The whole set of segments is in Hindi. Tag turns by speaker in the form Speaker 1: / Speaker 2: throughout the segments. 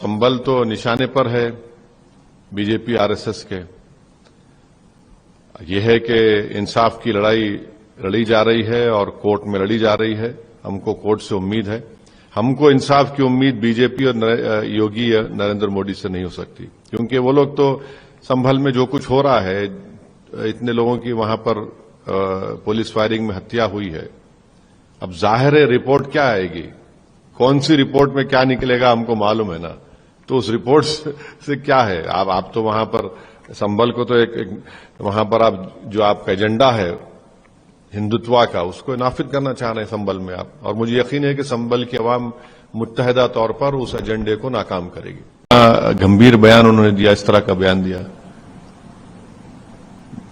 Speaker 1: संबल तो निशाने पर है बीजेपी आरएसएस के। यह है कि इंसाफ की लड़ाई लड़ी जा रही है और कोर्ट में लड़ी जा रही है। हमको कोर्ट से उम्मीद है। हमको इंसाफ की उम्मीद बीजेपी और योगी या नरेंद्र मोदी से नहीं हो सकती, क्योंकि वो लोग तो संभल में जो कुछ हो रहा है, इतने लोगों की वहां पर पुलिस फायरिंग में हत्या हुई है। अब जाहिर है रिपोर्ट क्या आएगी, कौन सी रिपोर्ट में क्या निकलेगा हमको मालूम है ना। तो उस रिपोर्ट से क्या है, आप तो वहां पर संभल को तो एक वहां पर आप जो आपका एजेंडा है हिंदुत्व का, उसको नाफिज करना चाह रहे हैं संभल में आप। और मुझे यकीन है कि संभल की अवाम मुत्तहिदा तौर पर उस एजेंडे को नाकाम करेगी। गंभीर बयान उन्होंने दिया, इस तरह का बयान दिया,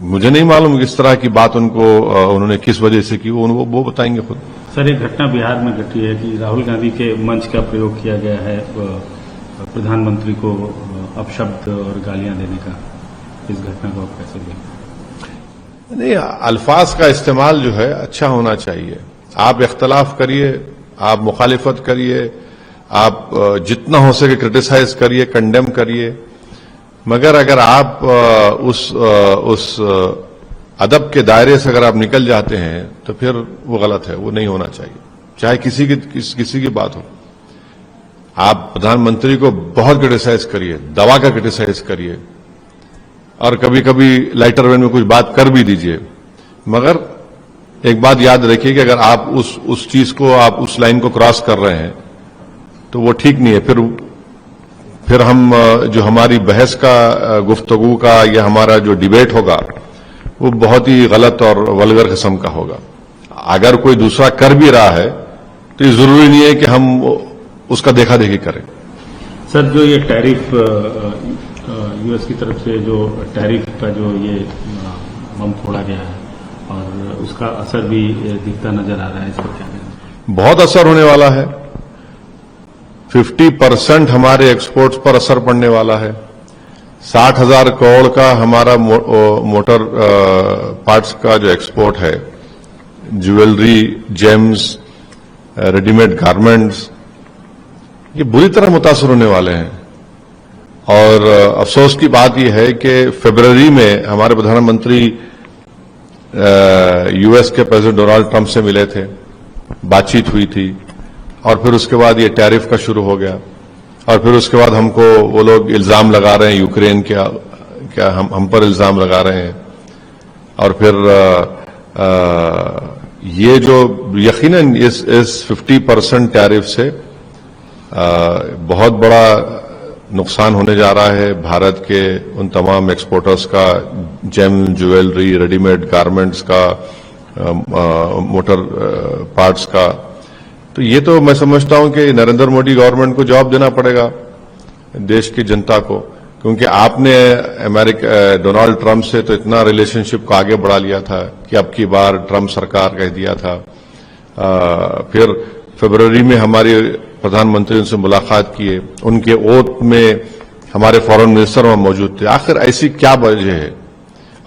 Speaker 1: मुझे नहीं मालूम किस तरह की बात उन्होंने किस वजह से की, वो बताएंगे खुद।
Speaker 2: सर, एक घटना बिहार में घटी है कि राहुल गांधी के मंच का प्रयोग किया गया है प्रधानमंत्री को अपशब्द और गालियां देने का। इस घटना को आप कैसे देखते?
Speaker 1: नहीं, अल्फाज का इस्तेमाल जो है अच्छा होना चाहिए। आप इख्तलाफ करिए, आप मुखालिफत करिए, आप जितना हो सके क्रिटिसाइज करिए, कंडेम करिए, मगर अगर आप उस अदब के दायरे से अगर आप निकल जाते हैं तो फिर वो गलत है, वो नहीं होना चाहिए, चाहे किसी की बात हो। आप प्रधानमंत्री को बहुत क्रिटिसाइज करिए, दवा का क्रिटिसाइज करिए, और कभी कभी लाइटर वेन में कुछ बात कर भी दीजिए, मगर एक बात याद रखिए कि अगर आप उस चीज को, आप उस लाइन को क्रॉस कर रहे हैं तो वो ठीक नहीं है। फिर हम जो हमारी बहस का, गुफ्तगू का, या हमारा जो डिबेट होगा वो बहुत ही गलत और वल्गर किस्म का होगा। अगर कोई दूसरा कर भी रहा है तो ये जरूरी नहीं है कि हम उसका देखा देखी करें।
Speaker 2: सर, जो ये टैरिफ यूएस की तरफ से जो टैरिफ का जो ये बम फोड़ा गया है और उसका असर भी दिखता नजर आ रहा है, इस पर क्या कहें?
Speaker 1: बहुत असर होने वाला है। 50% हमारे एक्सपोर्ट्स पर असर पड़ने वाला है। 60,000 करोड़ का हमारा मोटर पार्ट्स का जो एक्सपोर्ट है, ज्वेलरी, जेम्स, रेडीमेड गारमेंट्स, ये बुरी तरह मुतासर होने वाले हैं। और अफसोस की बात यह है कि फरवरी में हमारे प्रधानमंत्री यूएस के प्रेसिडेंट डोनाल्ड ट्रंप से मिले थे, बातचीत हुई थी, और फिर उसके बाद ये टैरिफ का शुरू हो गया, और फिर उसके बाद हमको वो लोग इल्जाम लगा रहे हैं, यूक्रेन क्या हम पर इल्जाम लगा रहे हैं। और फिर ये जो यकीनन इस 50% टैरिफ से बहुत बड़ा नुकसान होने जा रहा है भारत के उन तमाम एक्सपोर्टर्स का, जेम, ज्वेलरी, रेडीमेड गारमेंट्स का, मोटर पार्ट्स का। तो ये तो मैं समझता हूं कि नरेंद्र मोदी गवर्नमेंट को जवाब देना पड़ेगा देश की जनता को, क्योंकि आपने डोनाल्ड ट्रंप से तो इतना रिलेशनशिप को आगे बढ़ा लिया था कि अब की बार ट्रंप सरकार कह दिया था। फिर फरवरी में हमारे प्रधानमंत्री उनसे मुलाकात किए, उनके ओथ में हमारे फॉरेन मिनिस्टर वहां मौजूद थे। आखिर ऐसी क्या वजह है?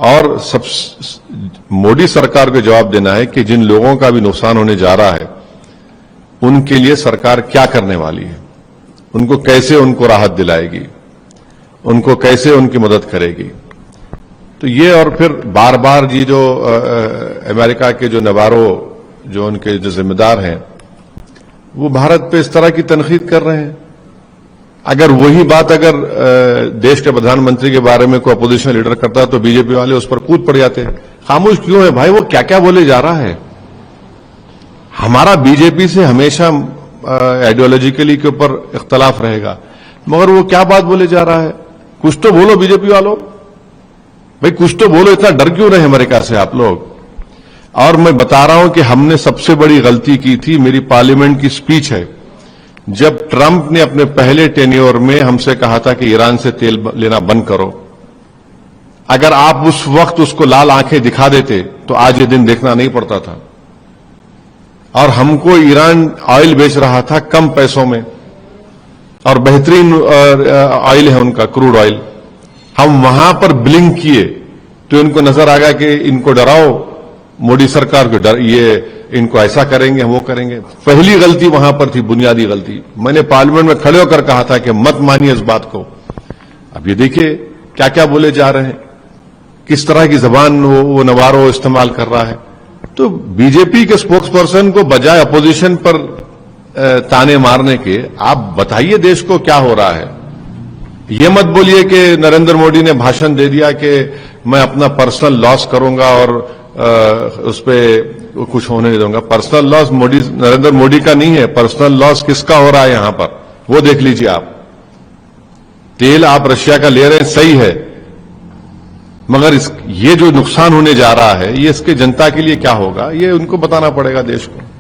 Speaker 1: और सब मोदी सरकार को जवाब देना है कि जिन लोगों का भी नुकसान होने जा रहा है उनके लिए सरकार क्या करने वाली है, उनको कैसे उनको राहत दिलाएगी, उनको कैसे उनकी मदद करेगी। तो ये, और फिर बार बार ये जो अमेरिका के जो नवारो, जो उनके जो जिम्मेदार हैं, वो भारत पे इस तरह की तनकीद कर रहे हैं। अगर वही बात अगर देश के प्रधानमंत्री के बारे में कोई अपोजिशन लीडर करता तो बीजेपी वाले उस पर कूद पड़ जाते। खामोश क्यों है भाई? वो क्या क्या बोले जा रहा है। हमारा बीजेपी से हमेशा आइडियोलॉजिकली के ऊपर इख्तलाफ रहेगा, मगर वो क्या बात बोले जा रहा है? कुछ तो बोलो बीजेपी वालों, भाई कुछ तो बोलो। इतना डर क्यों रहे अमेरिका से आप लोग? और मैं बता रहा हूं कि हमने सबसे बड़ी गलती की थी, मेरी पार्लियामेंट की स्पीच है, जब ट्रंप ने अपने पहले टेन्योर में हमसे कहा था कि ईरान से तेल लेना बंद करो। अगर आप उस वक्त उसको लाल आंखें दिखा देते तो आज ये दिन देखना नहीं पड़ता था। और हमको ईरान ऑयल बेच रहा था कम पैसों में, और बेहतरीन ऑयल है उनका, क्रूड ऑयल। हम वहां पर ब्लिंक किए तो इनको नजर आ गया कि इनको डराओ, मोदी सरकार को डर, ये इनको ऐसा करेंगे, हम वो करेंगे। पहली गलती वहां पर थी, बुनियादी गलती। मैंने पार्लियामेंट में खड़े होकर कहा था कि मत मानिए इस बात को। अब ये देखिए क्या क्या बोले जा रहे हैं, किस तरह की जबान वो नवारो इस्तेमाल कर रहा है। तो बीजेपी के स्पोक्स पर्सन को बजाय अपोजिशन पर ताने मारने के, आप बताइए देश को क्या हो रहा है। ये मत बोलिए कि नरेंद्र मोदी ने भाषण दे दिया कि मैं अपना पर्सनल लॉस करूंगा और उस पर कुछ होने नहीं दूंगा। पर्सनल लॉस नरेंद्र मोदी का नहीं है, पर्सनल लॉस किसका हो रहा है यहां पर, वो देख लीजिए आप। तेल आप रशिया का ले रहे हैं, सही है, मगर ये जो नुकसान होने जा रहा है, ये इसके जनता के लिए क्या होगा, ये उनको बताना पड़ेगा देश को।